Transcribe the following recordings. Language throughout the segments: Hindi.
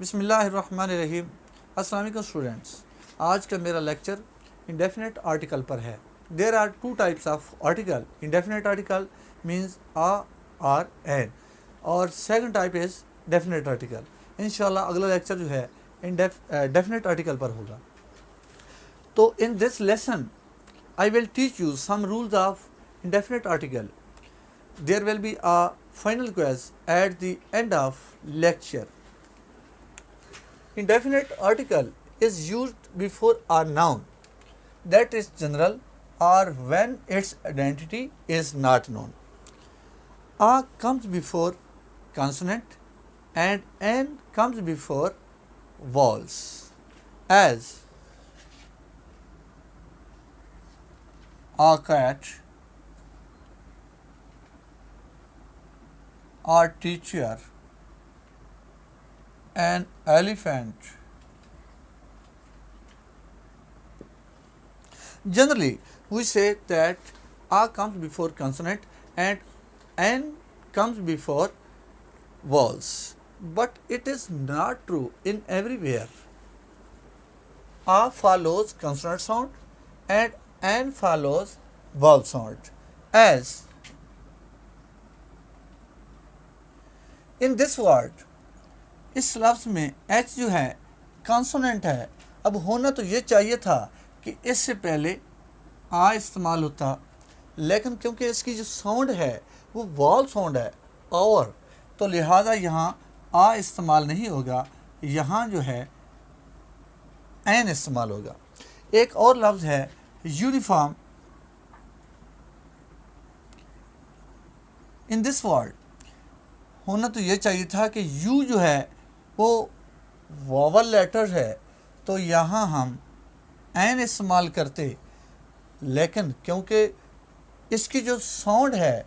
बिस्मिल्लाहिर्रहमानिर्रहीम। अस्सलाम वालेकुम स्टूडेंट्स, आज का मेरा लेक्चर इंडेफिनेट आर्टिकल पर है। There are two types of article. Indefinite article means a or an, और second type is definite article. इंशाल्लाह अगला लेक्चर जो है डेफिनेट आर्टिकल पर होगा। तो in this lesson I will teach you some rules of indefinite article. There will be a final quiz at the end of lecture. Indefinite article is used before a noun that is general or when its identity is not known. A comes before consonant and N comes before vowels, as a cat, a teacher, an elephant. Generally, we say that A comes before consonant and N comes before vowels, but it is not true in everywhere. A follows consonant sound and N follows vowel sound, as in this word. इस लफ्ज़ में एच जो है कॉन्सोनेंट है। अब होना तो ये चाहिए था कि इससे पहले आ इस्तेमाल होता, लेकिन क्योंकि इसकी जो साउंड है वो वॉल साउंड है और, तो लिहाजा यहाँ आ इस्तेमाल नहीं होगा, यहाँ जो है एन इस्तेमाल होगा। एक और लफ्ज़ है यूनिफॉर्म। इन दिस वर्ड होना तो ये चाहिए था कि यू जो है वो वॉवल लेटर है, तो यहाँ हम एन इस्तेमाल करते, लेकिन क्योंकि इसकी जो साउंड है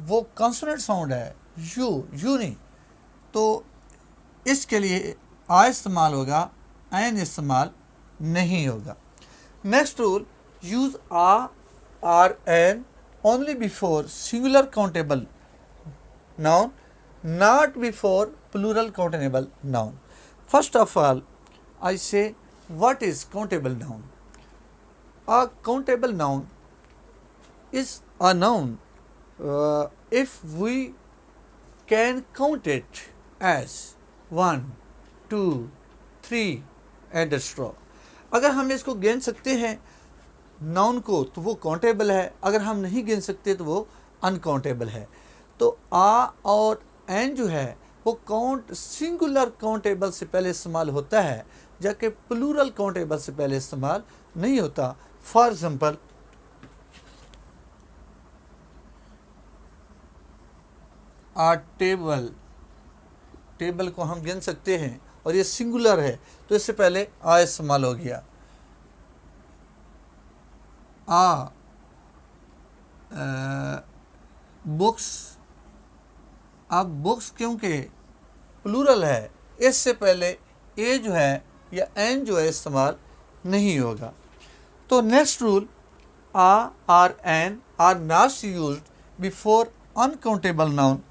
वो कॉन्सोनेंट साउंड है, यू नहीं, तो इसके लिए आ इस्तेमाल होगा, एन इस्तेमाल नहीं होगा। Next rule, use a or an only before singular countable noun, not before plural countable noun. First of all, I say what is countable noun. A countable noun is a noun if we can count it as 1, 2, 3 and etc. अगर हम इसको गिन सकते हैं नाउन को तो वो काउंटेबल है, अगर हम नहीं गिन सकते तो वो अनकाउंटेबल है। तो आ और एन जो है वो काउंट सिंगुलर काउंटेबल से पहले इस्तेमाल होता है, जबकि प्लूरल काउंटेबल से पहले इस्तेमाल नहीं होता। For example, a table, table को हम गिन सकते हैं और ये सिंगुलर है तो इससे पहले आ इस्तेमाल हो गया। बुक्स, अब बुक्स क्योंकि प्लूरल है इससे पहले ए जो है या एन जो है इस्तेमाल नहीं होगा। तो next rule, a or an are not used before uncountable noun.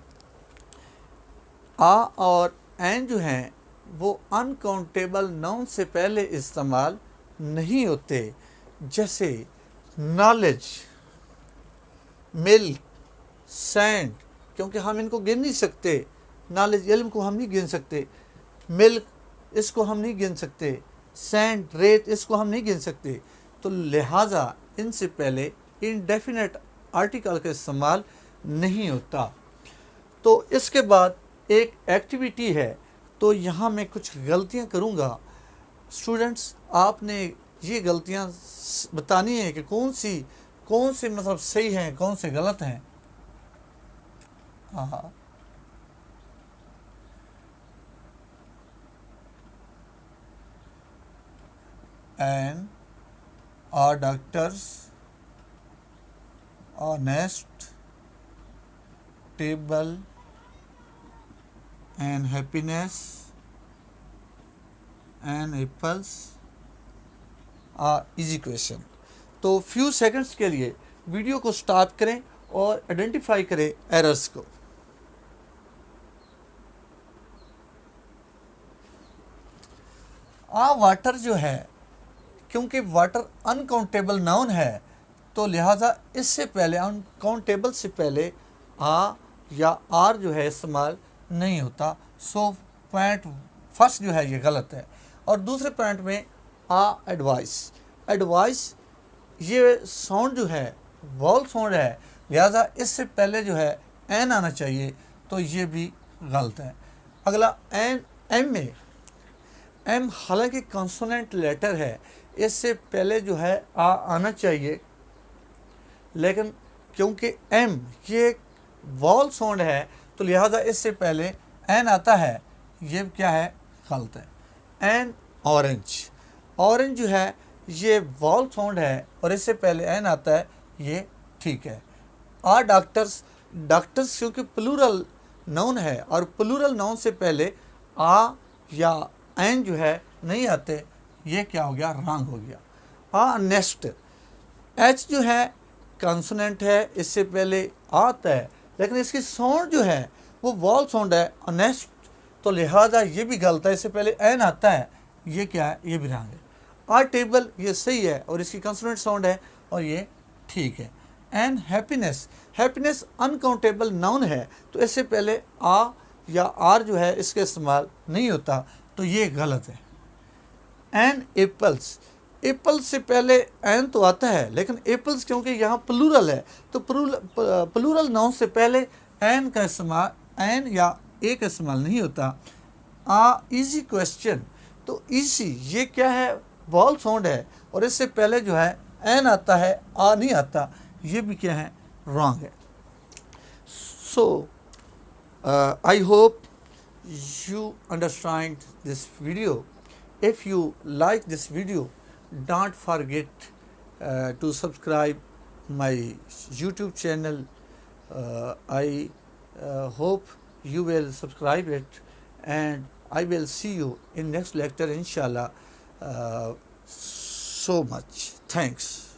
A और एन जो हैं वो अनकाउंटेबल नाउन से पहले इस्तेमाल नहीं होते, जैसे नॉलेज, मिल्क, सैंड, क्योंकि हम इनको गिन नहीं सकते। नॉलेज इल्म को हम नहीं गिन सकते, मिल्क इसको हम नहीं गिन सकते, सैंड रेत इसको हम नहीं गिन सकते, तो लिहाजा इनसे पहले इनडेफिनेट आर्टिकल का इस्तेमाल नहीं होता। तो इसके बाद एक एक्टिविटी है, तो यहाँ मैं कुछ गलतियाँ करूँगा। स्टूडेंट्स, आपने ये गलतियाँ बतानी है कि कौन सी मतलब सही हैं, कौन से गलत हैं। And are doctors, a nest, table, and happiness, and apples are easy question. तो फ्यू सेकंड्स के लिए वीडियो को स्टॉप करें और आइडेंटिफाई करें एरर्स को। वाटर जो है, क्योंकि वाटर अनकाउंटेबल नाउन है तो लिहाजा इससे पहले, अनकाउंटेबल से पहले आ या आर जो है इस्तेमाल नहीं होता। सो पॉइंट फर्स्ट जो है ये गलत है। और दूसरे पॉइंट में एडवाइस, एडवाइस ये साउंड जो है वॉल साउंड है, लिहाजा इससे पहले जो है एन आना चाहिए, तो ये भी गलत है। अगला एम में, एम हालांकि कॉन्सोनेंट लेटर है, इससे पहले जो है आना चाहिए, लेकिन क्योंकि एम ये एक वॉल साउंड है तो लिहाजा इससे पहले एन आता है, ये क्या है, गलत है। एन ऑरेंज, ऑरेंज जो है ये वॉल साउंड है और इससे पहले एन आता है, ये ठीक है। डॉक्टर्स, डॉक्टर्स क्योंकि प्लूरल नाउन है और प्लूरल नाउन से पहले आ या एन जो है नहीं आते, ये क्या हो गया, रॉन्ग हो गया। नेक्स्ट, एच जो है कॉन्सोनेंट है, इससे पहले आता है, लेकिन इसकी साउंड जो है वो वॉल साउंड है, नेक्स्ट, तो लिहाजा ये भी गलत है, इससे पहले एन आता है, ये क्या है, ये भी रॉन्ग है। टेबल ये सही है और इसकी कॉन्सोनेंट साउंड है और ये ठीक है। And happiness, happiness uncountable noun है तो इससे पहले आ या आर जो है इसका इस्तेमाल नहीं होता, तो ये गलत है। एंड एप्पल्स, एप्पल्स से पहले एन तो आता है, लेकिन एप्पल्स क्योंकि यहाँ प्लूरल है तो प्लूरल नाउन से पहले एन का इस्तेमाल, एन या ए का इस्तेमाल नहीं होता। इजी क्वेश्चन, तो इजी ये क्या है, वॉल साउंड है और इससे पहले जो है एन आता है, आ नहीं आता, ये भी क्या है, रॉन्ग है। So I hope you understand this video. If you like this video, don't forget to subscribe my YouTube channel. I hope you will subscribe it, and I will see you in next lecture inshallah. So much thanks.